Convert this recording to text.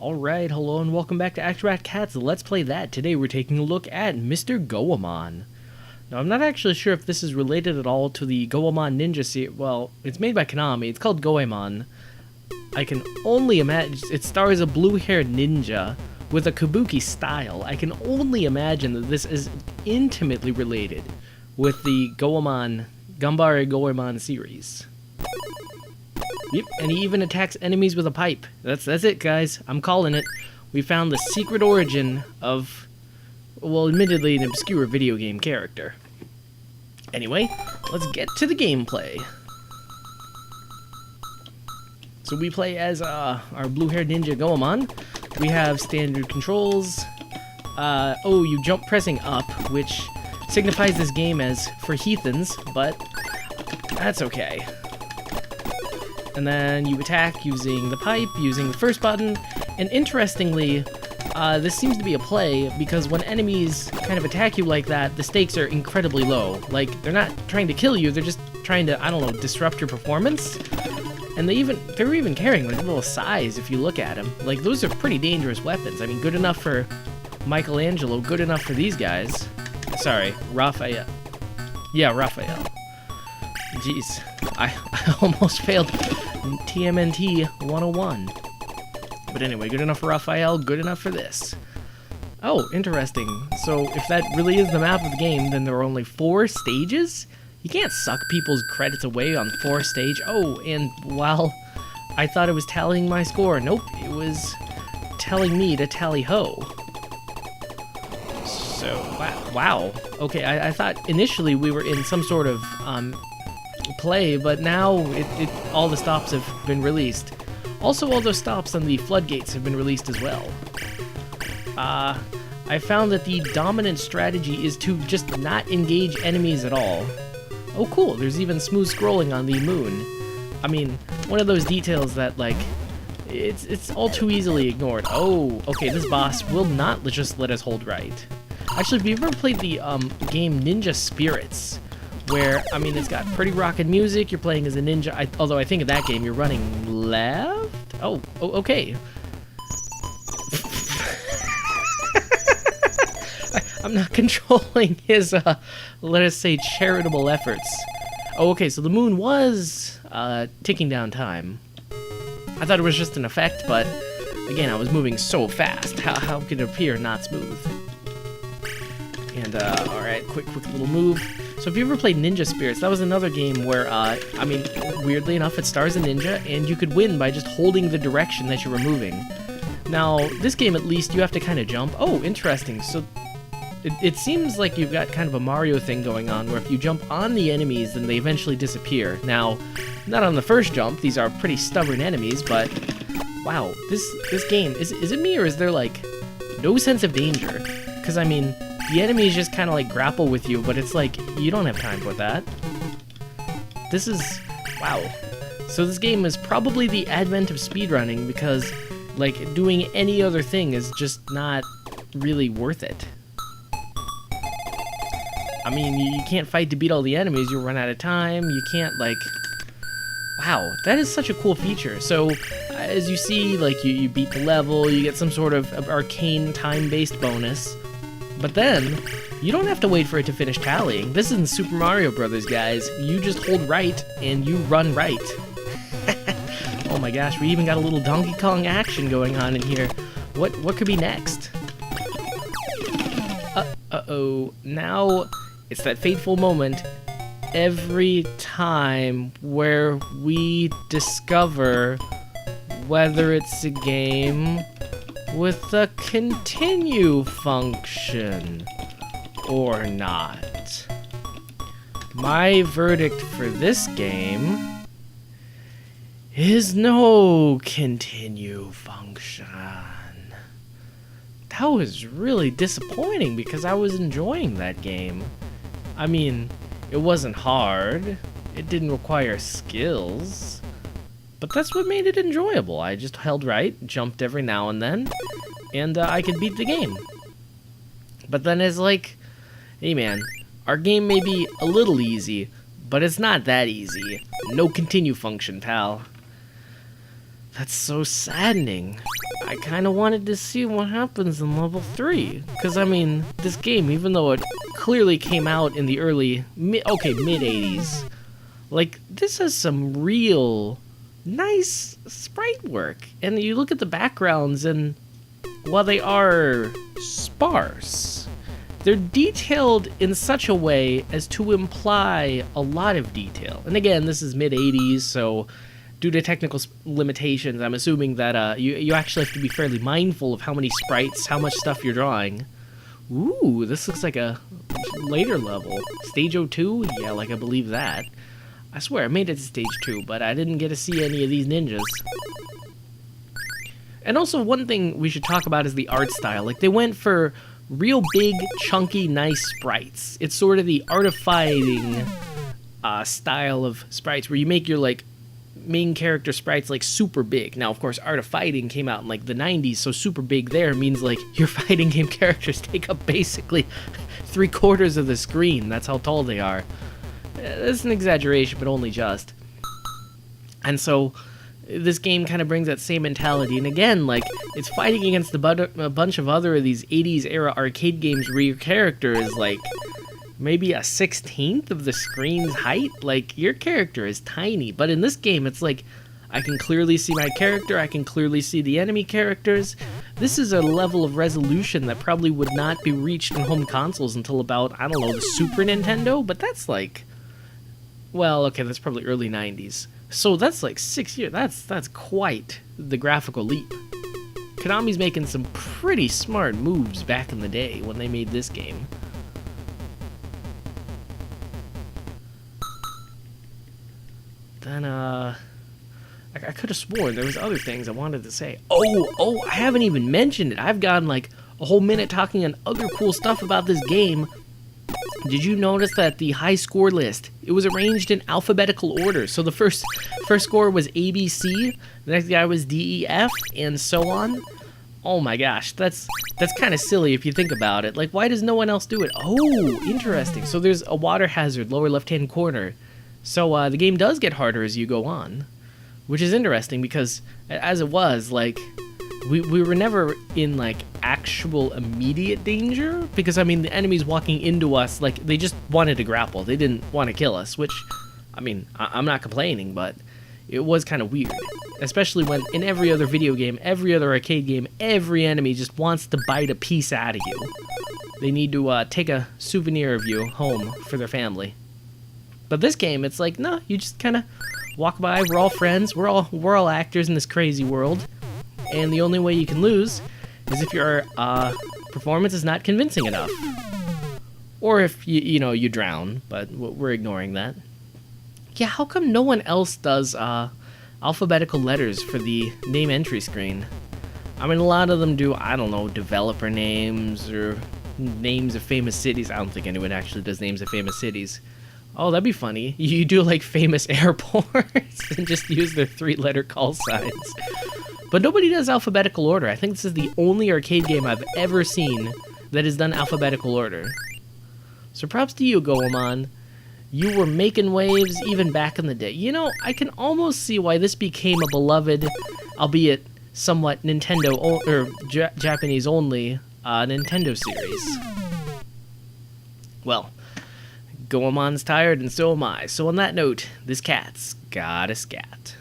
Alright, hello and welcome back to Ashgabat Cat's Let's Play That. Today we're taking a look at Mr. Goemon. Now, I'm not actually sure if this is related at all to the Goemon Ninja series. Well, it's made by Konami. It's called Goemon. I can only imagine it stars a blue-haired ninja with a kabuki style. I can only imagine that this is intimately related with the Goemon, Gambare Goemon series. Yep, and he even attacks enemies with a pipe. That's it, guys. I'm calling it. We found the secret origin of, well, admittedly an obscure video game character. Anyway, let's get to the gameplay. So we play as our blue-haired ninja Goemon. We have standard controls. You jump pressing up, which signifies this game as for heathens, but that's okay. And then you attack using the pipe, using the first button, and interestingly, this seems to be a play because when enemies kind of attack you like that, the stakes are incredibly low. Like, they're not trying to kill you, they're just trying to, I don't know, disrupt your performance. And they're even carrying like a little size if you look at them. Like, those are pretty dangerous weapons. I mean, good enough for Michelangelo, good enough for these guys. Sorry, Raphael. Yeah, Raphael. Jeez, I almost failed TMNT 101. But anyway, good enough for Raphael, good enough for this. Oh, interesting. So if that really is the map of the game, then there are only 4 stages? You can't suck people's credits away on 4 stages. Oh, and while I thought it was tallying my score, nope, it was telling me to tally ho. So, wow. Okay, I thought initially we were in some sort of play, but now all the stops have been released. Also, all those stops on the floodgates have been released as well. I found that the dominant strategy is to just not engage enemies at all. Oh cool, there's even smooth scrolling on the moon. I mean, one of those details that, like, it's all too easily ignored. Oh, okay, this boss will not just let us hold right. Actually, have you ever played the game Ninja Spirits? Where, I mean, it's got pretty rockin' music, you're playing as a ninja, although I think in that game you're running left? Oh, okay. I'm not controlling his, let us say, charitable efforts. Oh, okay, so the moon was ticking down time. I thought it was just an effect, but again, I was moving so fast. How could it appear not smooth? And, alright, quick little move. So if you ever played Ninja Spirits, that was another game where, I mean, weirdly enough, it stars a ninja, and you could win by just holding the direction that you were moving. Now, this game, at least, you have to kind of jump. Oh, interesting. So it seems like you've got kind of a Mario thing going on, where if you jump on the enemies, then they eventually disappear. Now, not on the first jump. These are pretty stubborn enemies, but wow, this game, is it me, or is there, like, no sense of danger? Because, I mean, the enemies just kind of like grapple with you, but it's like, you don't have time for that. This is, wow. So this game is probably the advent of speedrunning because, like, doing any other thing is just not really worth it. I mean, you can't fight to beat all the enemies, you'll run out of time, you can't, like, wow, that is such a cool feature. So, as you see, like, you beat the level, you get some sort of arcane time-based bonus. But then, you don't have to wait for it to finish tallying. This isn't Super Mario Brothers, guys. You just hold right, and you run right. Oh my gosh, we even got a little Donkey Kong action going on in here. What could be next? Uh-oh. Now, it's that fateful moment every time where we discover whether it's a game with a continue function or not. My verdict for this game is no continue function. That was really disappointing because I was enjoying that game. I mean, it wasn't hard, it didn't require skills, but that's what made it enjoyable. I just held right, jumped every now and then, and I could beat the game. But then it's like, hey man, our game may be a little easy, but it's not that easy. No continue function, pal. That's so saddening. I kind of wanted to see what happens in level 3. Because, I mean, this game, even though it clearly came out in the mid-80s, like, this has some real nice sprite work. And you look at the backgrounds, and while they are sparse, they're detailed in such a way as to imply a lot of detail. And again, this is mid-80s, so due to technical limitations, I'm assuming that you actually have to be fairly mindful of how many sprites, how much stuff you're drawing. Ooh, this looks like a later level. Stage 02? Yeah, like I believe that. I swear I made it to stage 2, but I didn't get to see any of these ninjas. And also, one thing we should talk about is the art style. Like, they went for real big, chunky, nice sprites. It's sort of the art of fighting style of sprites, where you make your, like, main character sprites, like, super big. Now, of course, art of fighting came out in, like, the 90s, so super big there means, like, your fighting game characters take up basically 3/4 of the screen. That's how tall they are. It's an exaggeration, but only just. And so this game kind of brings that same mentality. And again, like, it's fighting against a bunch of other of these 80s era arcade games where your character is, like, maybe a 1/16 of the screen's height. Like, your character is tiny. But in this game, it's like, I can clearly see my character, I can clearly see the enemy characters. This is a level of resolution that probably would not be reached in home consoles until about, I don't know, the Super Nintendo? But that's like, well, okay, that's probably early 90s. So that's like 6 years. That's quite the graphical leap. Konami's making some pretty smart moves back in the day when they made this game. Then, I could have sworn there was other things I wanted to say. Oh, I haven't even mentioned it. I've gotten like a whole minute talking on other cool stuff about this game. Did you notice that the high score list, it was arranged in alphabetical order? So the first score was ABC, the next guy was DEF, and so on. Oh my gosh, that's kind of silly if you think about it. Like, why does no one else do it? Oh, interesting. So there's a water hazard, lower left-hand corner. So the game does get harder as you go on, which is interesting because as it was, like, we were never in, like, actual immediate danger, because, I mean, the enemies walking into us, like, they just wanted to grapple. They didn't want to kill us, which, I mean, I'm not complaining, but it was kind of weird. Especially when, in every other video game, every other arcade game, every enemy just wants to bite a piece out of you. They need to take a souvenir of you home for their family. But this game, it's like, no, you just kind of walk by, we're all friends, we're all actors in this crazy world. And the only way you can lose is if your performance is not convincing enough. Or if, you drown, but we're ignoring that. Yeah, how come no one else does alphabetical letters for the name entry screen? I mean, a lot of them do, I don't know, developer names or names of famous cities. I don't think anyone actually does names of famous cities. Oh, that'd be funny. You do, like, famous airports and just use their 3-letter call signs. But nobody does alphabetical order. I think this is the only arcade game I've ever seen that has done alphabetical order. So props to you, Goemon. You were making waves even back in the day. You know, I can almost see why this became a beloved, albeit somewhat Nintendo or Japanese only, Nintendo series. Well, Goemon's tired and so am I. So on that note, this cat's got a scat.